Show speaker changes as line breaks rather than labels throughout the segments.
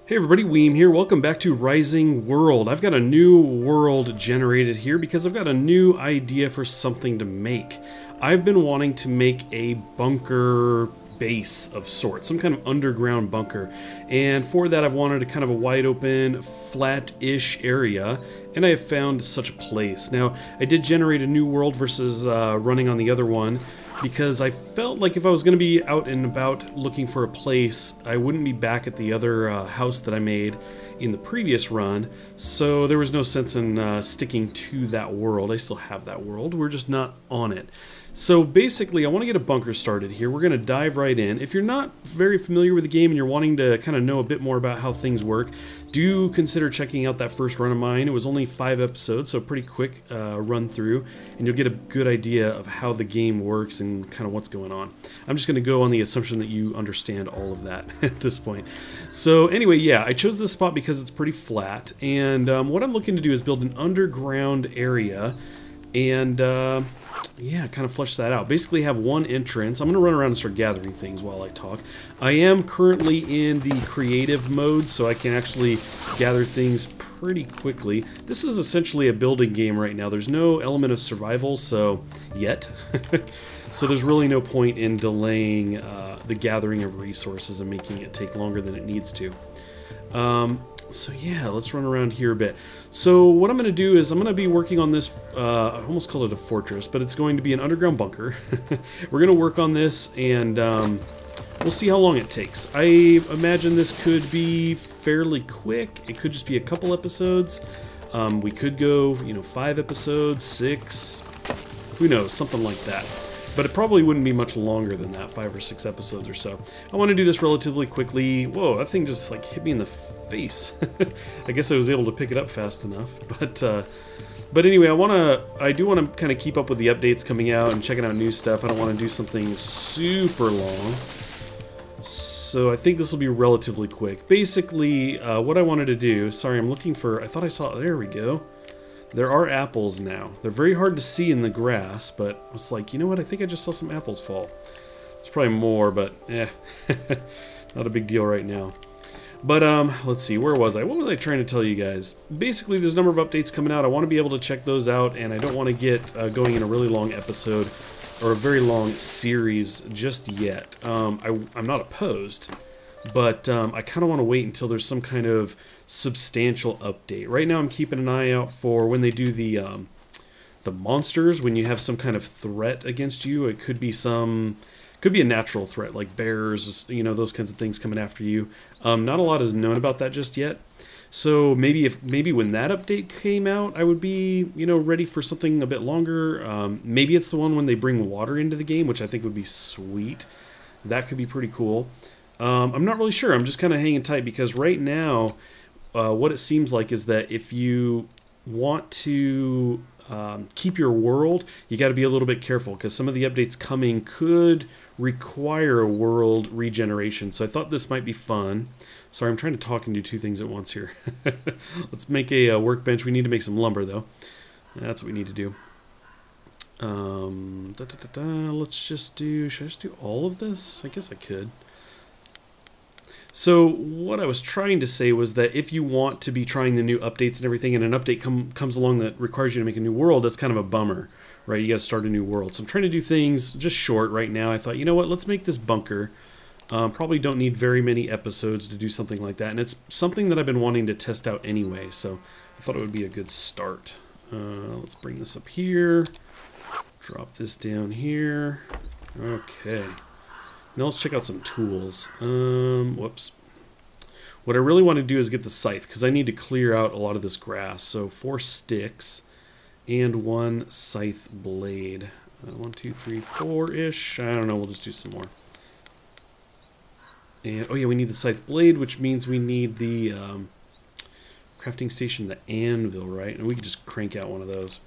Hey everybody, Weem here. Welcome back to Rising World. I've got a new world generated here because I've got a new idea for something to make. I've been wanting to make a bunker base of sorts, some kind of underground bunker. And for that I've wanted a kind of a wide open, flat-ish area, and I have found such a place. Now, I did generate a new world versus running on the other one, because I felt like if I was going to be out and about looking for a place, I wouldn't be back at the other house that I made in the previous run, so there was no sense in sticking to that world. I still have that world, we're just not on it. So basically, I want to get a bunker started here. We're going to dive right in. If you're not very familiar with the game and you're wanting to kind of know a bit more about how things work, do consider checking out that first run of mine. It was only 5 episodes, so pretty quick run through, and you'll get a good idea of how the game works and kind of what's going on. I'm just going to go on the assumption that you understand all of that at this point. So anyway, yeah, I chose this spot because it's pretty flat, and what I'm looking to do is build an underground area, and yeah, kind of flesh that out. Basically have one entrance. I'm going to run around and start gathering things while I talk. I am currently in the creative mode, so I can actually gather things pretty quickly. This is essentially a building game right now. There's no element of survival, so yet. So there's really no point in delaying the gathering of resources and making it take longer than it needs to. So yeah, let's run around here a bit. So what I'm going to do is I'm going to be working on this, I almost call it a fortress, but it's going to be an underground bunker. We're going to work on this, and we'll see how long it takes. I imagine this could be fairly quick. It could just be a couple episodes. We could go, 5 episodes, 6, who knows, something like that. But it probably wouldn't be much longer than that, 5 or 6 episodes or so. I want to do this relatively quickly. Whoa, that thing just like hit me in the face. I guess I was able to pick it up fast enough. But anyway, I do want to kind of keep up with the updates coming out and checking out new stuff. I don't want to do something super long. So I think this will be relatively quick. Basically, what I wanted to do, sorry, I'm looking for, I thought I saw, there we go. There are apples now. They're very hard to see in the grass, but it's like, you know what, I think I just saw some apples fall. There's probably more, but not a big deal right now. But let's see, where was I? What was I trying to tell you guys? Basically, there's a number of updates coming out. I want to be able to check those out, and I don't want to get going in a really long episode or a very long series just yet. I'm not opposed, but I kind of want to wait until there's some kind of substantial update. Right now I'm keeping an eye out for when they do the monsters, when you have some kind of threat against you. It could be a natural threat like bears, those kinds of things coming after you. Not a lot is known about that just yet. So maybe when that update came out, I would be, ready for something a bit longer. Maybe it's the one when they bring water into the game, which I think would be sweet. That could be pretty cool. I'm not really sure. I'm just kind of hanging tight because right now, what it seems like is that if you want to keep your world, you got to be a little bit careful because some of the updates coming could require a world regeneration. So I thought this might be fun. Sorry, I'm trying to talk and do 2 things at once here. Let's make a workbench. We need to make some lumber, though. That's what we need to do. Let's just do... Should I just do all of this? I guess I could. So what I was trying to say was that if you want to be trying the new updates and everything, and an update comes along that requires you to make a new world, that's kind of a bummer, right? You got to start a new world. So I'm trying to do things just short right now. I thought, you know what, let's make this bunker. Probably don't need very many episodes to do something like that, and it's something that I've been wanting to test out anyway, so I thought it would be a good start. Let's bring this up here, drop this down here. Okay. Now let's check out some tools. Whoops. What I really want to do is get the scythe, because I need to clear out a lot of this grass. So 4 sticks and 1 scythe blade. 1, 2, 3, 4-ish. I don't know, we'll just do some more. And, oh yeah, we need the scythe blade, which means we need the crafting station, the anvil, right? And we can just crank out one of those.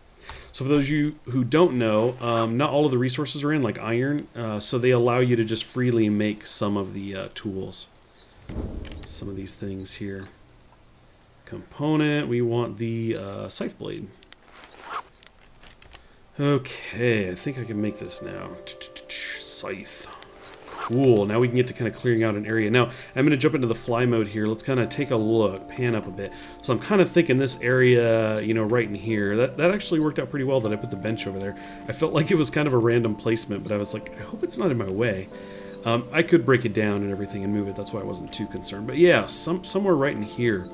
So for those of you who don't know, not all of the resources are in, like iron, so they allow you to just freely make some of the tools. Some of these things here. Component, we want the scythe blade. Okay, I think I can make this now. Scythe. Cool, now we can get to kind of clearing out an area. Now, I'm going to jump into the fly mode here. Let's kind of take a look, pan up a bit. So I'm kind of thinking this area, you know, right in here, that actually worked out pretty well that I put the bench over there. I felt like it was kind of a random placement, but I was like, I hope it's not in my way. I could break it down and everything and move it, that's why I wasn't too concerned. But yeah, somewhere right in here,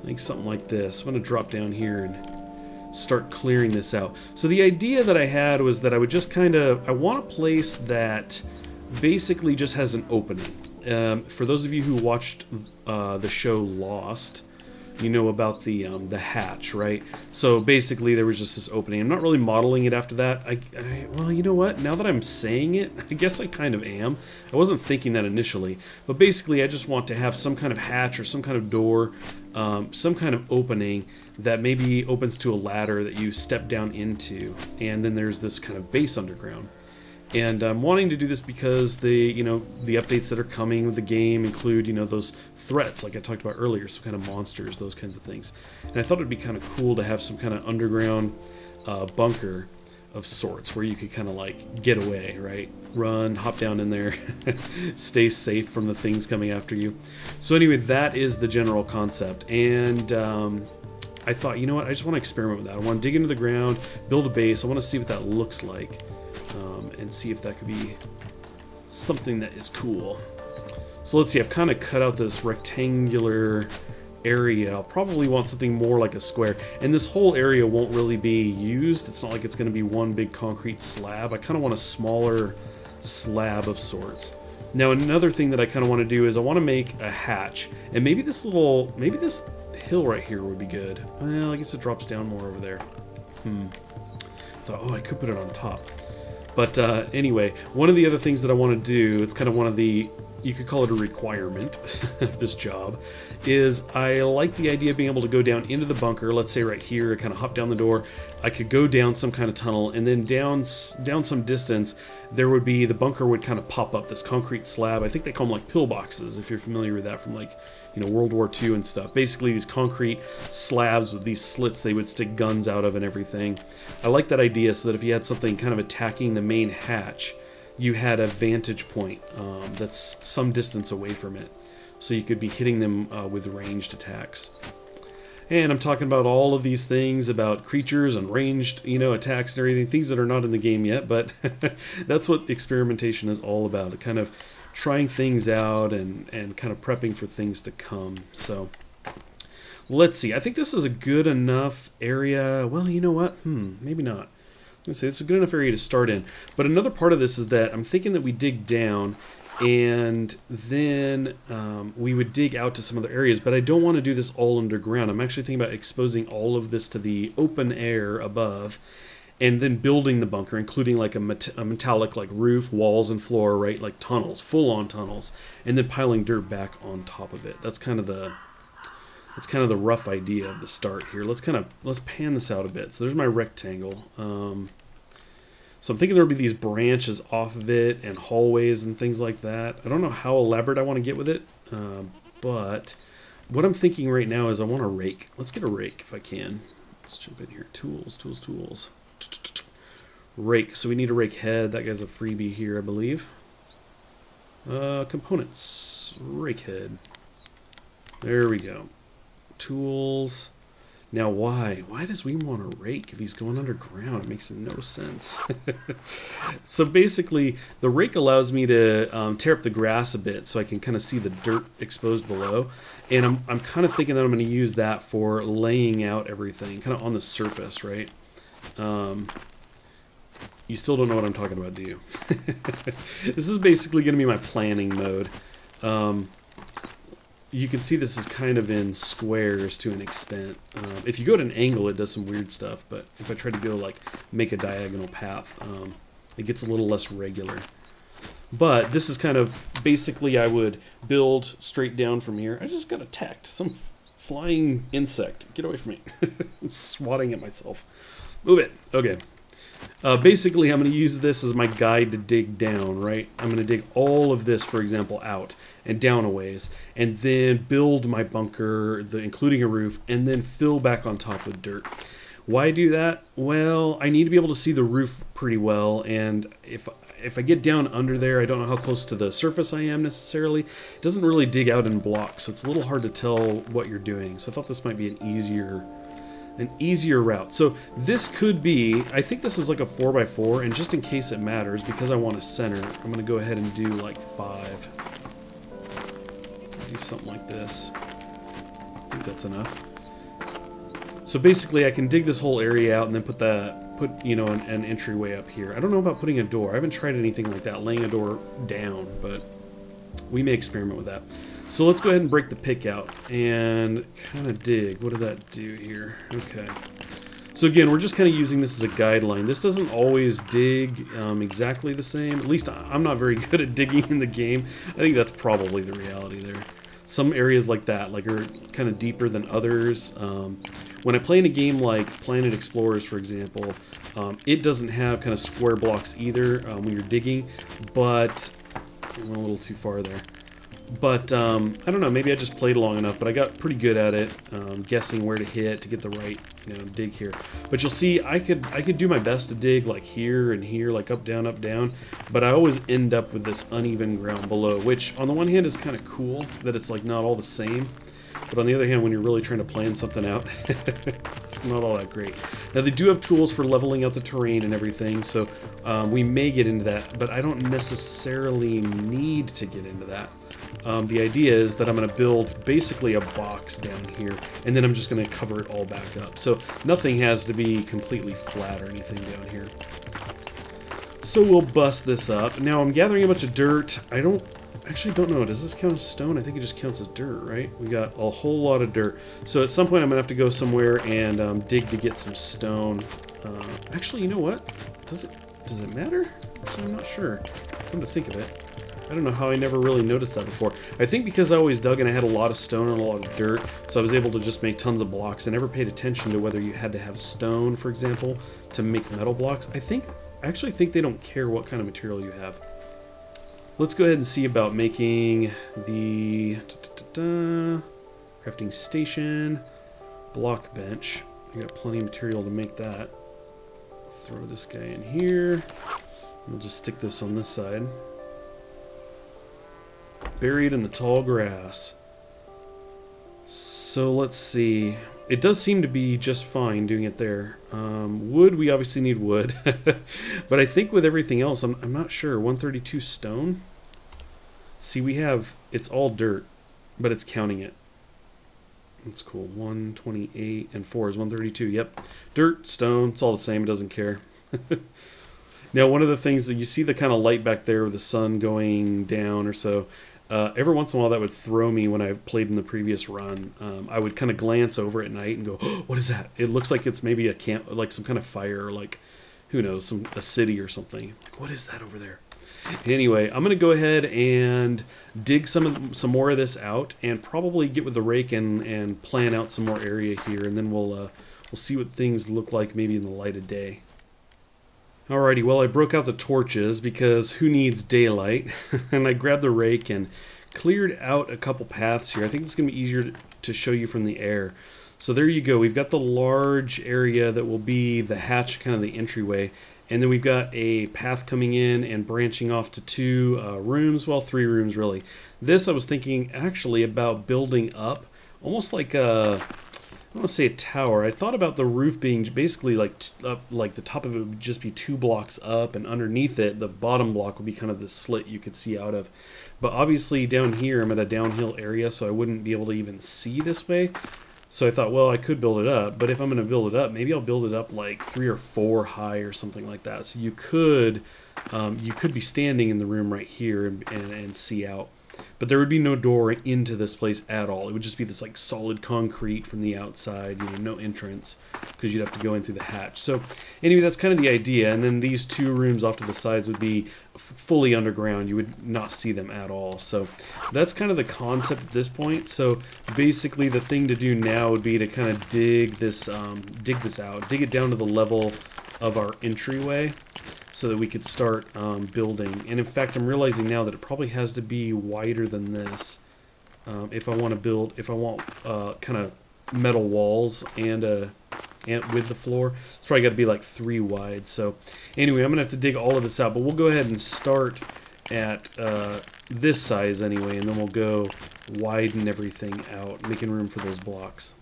I think something like this. I'm going to drop down here and start clearing this out. So the idea that I had was that I would just kind of, I want a place that basically just has an opening. For those of you who watched the show Lost, you know about the hatch, right? So basically there was just this opening. I'm not really modeling it after that. Well, you know what? Now that I'm saying it, I guess I kind of am. I wasn't thinking that initially, but basically I just want to have some kind of hatch or some kind of door, some kind of opening that maybe opens to a ladder that you step down into, and then there's this kind of base underground. And I'm wanting to do this because the updates that are coming with the game include, those threats like I talked about earlier, some kind of monsters, those kinds of things. And I thought it'd be kind of cool to have some kind of underground bunker of sorts where you could kind of like get away, right? Run, hop down in there, stay safe from the things coming after you. So anyway, that is the general concept. And I thought, you know what, I just want to experiment with that. I want to dig into the ground, build a base. I want to see what that looks like. And see if that could be something that is cool. So let's see, I've kind of cut out this rectangular area. I'll probably want something more like a square. And this whole area won't really be used. It's not like it's going to be one big concrete slab. I kind of want a smaller slab of sorts. Now another thing that I kind of want to do is I want to make a hatch. And maybe this hill right here would be good. Well, I guess it drops down more over there. Thought, oh, I could put it on top. But anyway, one of the other things that I want to do, it's kind of one of the, you could call it a requirement of this job, is I like the idea of being able to go down into the bunker, let's say right here, kind of hop down the door. I could go down some kind of tunnel, and then down some distance, there would be, the bunker would kind of pop up, this concrete slab. I think they call them like pillboxes, if you're familiar with that from like, World War II and stuff. Basically these concrete slabs with these slits they would stick guns out of and everything. I like that idea so that if you had something kind of attacking the main hatch, you had a vantage point that's some distance away from it. So you could be hitting them with ranged attacks. And I'm talking about all of these things about creatures and ranged, attacks and everything, things that are not in the game yet, but that's what experimentation is all about. It kind of trying things out and kind of prepping for things to come. So let's see. I think this is a good enough area. Well, you know what? Maybe not. I'm going to say it's a good enough area to start in. But another part of this is that I'm thinking that we dig down and then we would dig out to some other areas, but I don't want to do this all underground. I'm actually thinking about exposing all of this to the open air above, and then building the bunker, including like a metallic like roof, walls, and floor, right? Like tunnels, full-on tunnels, and then piling dirt back on top of it. That's kind of the rough idea of the start here. Let's pan this out a bit. So there's my rectangle. So I'm thinking there'll be these branches off of it and hallways and things like that. I don't know how elaborate I want to get with it, but what I'm thinking right now is I want a rake. Let's get a rake if I can. Let's jump in here. Tools. Rake. So we need a rake head. That guy's a freebie here, I believe. Components. Rake head. There we go. Tools. Now why? Why does Weem want a rake if he's going underground? It makes no sense. So basically, the rake allows me to tear up the grass a bit so I can kind of see the dirt exposed below. And I'm kind of thinking that I'm going to use that for laying out everything, kind of on the surface, right? You still don't know what I'm talking about, do you? This is basically going to be my planning mode. You can see this is kind of in squares to an extent. If you go at an angle, it does some weird stuff, but if I try to go like make a diagonal path, it gets a little less regular. But this is kind of basically I would build straight down from here. I just got attacked. Some flying insect. Get away from me. I'm swatting at myself. Move it. Okay. Basically, I'm going to use this as my guide to dig down, right? I'm going to dig all of this, for example, out and down a ways, and then build my bunker, including a roof, and then fill back on top with dirt. Why do that? Well, I need to be able to see the roof pretty well, and if if I get down under there, I don't know how close to the surface I am necessarily. It doesn't really dig out in blocks, so it's a little hard to tell what you're doing. So I thought this might be an easier route. So this could be, I think this is like a 4x4, and just in case it matters, because I want a center, I'm going to go ahead and do like 5. Do something like this. I think that's enough. So basically I can dig this whole area out and then put you know, an entryway up here. I don't know about putting a door. I haven't tried anything like that, laying a door down, but we may experiment with that. So let's go ahead and break the pick out and kind of dig. What did that do here? Okay. So again, we're just kind of using this as a guideline. This doesn't always dig exactly the same. At least I'm not very good at digging in the game. I think that's probably the reality there. Some areas like that, like, are kind of deeper than others. When I play in a game like Planet Explorers, for example, it doesn't have kind of square blocks either when you're digging, but I went a little too far there. But I don't know, maybe I just played long enough, but I got pretty good at it, guessing where to hit to get the right, you know, dig here. But you'll see, I could do my best to dig like here and here, like up, down, but I always end up with this uneven ground below, which on the one hand is kind of cool that it's like not all the same. But on the other hand, when you're really trying to plan something out, it's not all that great. Now, they do have tools for leveling out the terrain and everything, so we may get into that, but I don't necessarily need to get into that. The idea is that I'm going to build basically a box down here, and then I'm just going to cover it all back up. So nothing has to be completely flat or anything down here. So we'll bust this up. Now, I'm gathering a bunch of dirt. I actually don't know. Does this count as stone? I think it just counts as dirt, right? We got a whole lot of dirt. So at some point I'm going to have to go somewhere and dig to get some stone. Actually, you know what? Does it matter? Actually, I'm not sure. Come to think of it. I don't know how I never really noticed that before. I think because I always dug and I had a lot of stone and a lot of dirt, so I was able to just make tons of blocks. I never paid attention to whether you had to have stone, for example, to make metal blocks. I actually think they don't care what kind of material you have. Let's go ahead and see about making the crafting station, block bench. I got plenty of material to make that. Throw this guy in here. We'll just stick this on this side. Buried in the tall grass. So let's see. It does seem to be just fine doing it there. Wood, we obviously need wood. But I think with everything else, I'm not sure. 132 stone? See, it's all dirt, but it's counting it. That's cool. 128 and 4 is 132. Yep. Dirt, stone, it's all the same. It doesn't care. Now, one of the things that you see the kind of light back there with the sun going down or so, every once in a while that would throw me when I played in the previous run. I would kind of glance over at night and go, oh, what is that? It looks like it's maybe a camp, like some kind of fire, or like, who knows, a city or something. Like, what is that over there? Anyway, I'm going to go ahead and dig some more of this out and probably get with the rake and plan out some more area here, and then we'll see what things look like maybe in the light of day. Alrighty, well, I broke out the torches because who needs daylight? And I grabbed the rake and cleared out a couple paths here. I think it's going to be easier to show you from the air. So there you go. We've got the large area that will be the hatch, kind of the entryway. And then we've got a path coming in and branching off to 2 rooms. Well, 3 rooms, really. This I was thinking actually about building up almost like a... I don't want to say a tower. I thought about the roof being basically like the top of it would just be 2 blocks up, and underneath it, the bottom block would be kind of the slit you could see out of. But obviously down here, I'm at a downhill area, so I wouldn't be able to even see this way. So I thought, well, I could build it up, but if I'm going to build it up, maybe I'll build it up like 3 or 4 high or something like that. So you could be standing in the room right here and see out. But there would be no door into this place at all. It would just be this like solid concrete from the outside, you know, no entrance, because you'd have to go in through the hatch. So anyway, that's kind of the idea. And then these 2 rooms off to the sides would be fully underground. You would not see them at all. So that's kind of the concept at this point. So basically the thing to do now would be to kind of dig this out, dig it down to the level of our entryway, so that we could start building. And in fact, I'm realizing now that it probably has to be wider than this if I want kind of metal walls and a and with the floor. It's probably got to be like 3 wide. So anyway, I'm gonna have to dig all of this out, but we'll go ahead and start at this size anyway, and then we'll go widen everything out, making room for those blocks.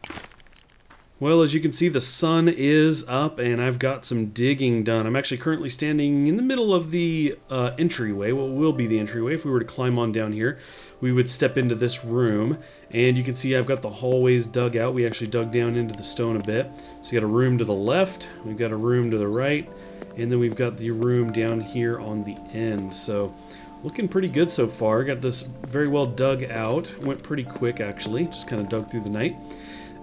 Well, as you can see, the sun is up and I've got some digging done. I'm actually currently standing in the middle of the entryway, what will be the entryway. If we were to climb on down here, we would step into this room, and you can see I've got the hallways dug out. We actually dug down into the stone a bit. So you got a room to the left, we've got a room to the right, and then we've got the room down here on the end. So looking pretty good so far. Got this very well dug out. Went pretty quick actually, just kind of dug through the night.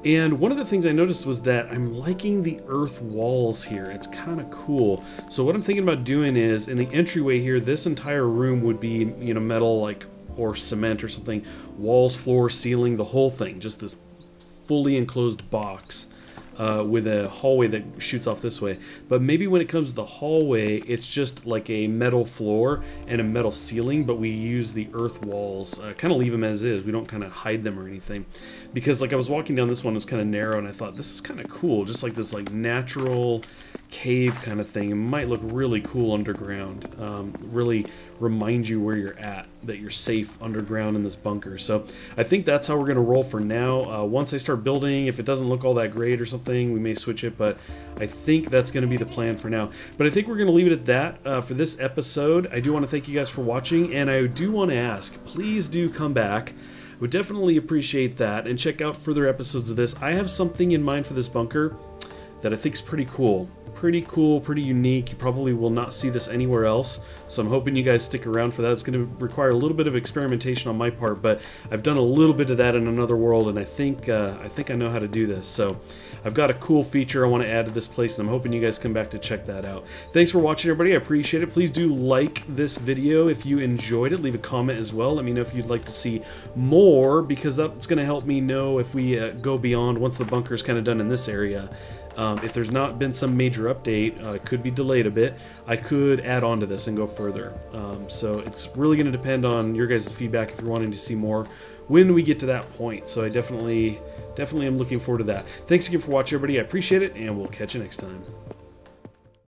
And one of the things I noticed was that I'm liking the earth walls here. It's kind of cool. So what I'm thinking about doing is, in the entryway here, this entire room would be, you know, metal, like, or cement or something. Walls, floor, ceiling, the whole thing. Just this fully enclosed box with a hallway that shoots off this way. But maybe when it comes to the hallway, it's just like a metal floor and a metal ceiling, but we use the earth walls, kind of leave them as is. We don't kind of hide them or anything. Because like I was walking down this one, it was kind of narrow, and I thought this is kind of cool, just like this like natural cave kind of thing. It might look really cool underground, really remind you where you're at, that you're safe underground in this bunker. So I think that's how we're going to roll for now. Once I start building, if it doesn't look all that great or something, we may switch it, but I think that's going to be the plan for now. But I think we're going to leave it at that for this episode. I do want to thank you guys for watching, and I do want to ask, please do come back. Would definitely appreciate that, and check out further episodes of this. I have something in mind for this bunker that I think is pretty cool. Pretty cool, pretty unique. You probably will not see this anywhere else, so I'm hoping you guys stick around for that. It's going to require a little bit of experimentation on my part, but I've done a little bit of that in another world, and I think I know how to do this. So I've got a cool feature I want to add to this place, and I'm hoping you guys come back to check that out. Thanks for watching, everybody. I appreciate it. Please do like this video if you enjoyed it. Leave a comment as well. Let me know if you'd like to see more, because that's going to help me know if we go beyond once the bunker's kind of done in this area. If there's not been some major update, it could be delayed a bit, I could add on to this and go further. So it's really going to depend on your guys' feedback if you're wanting to see more when we get to that point. So I definitely am looking forward to that. Thanks again for watching, everybody. I appreciate it, and we'll catch you next time.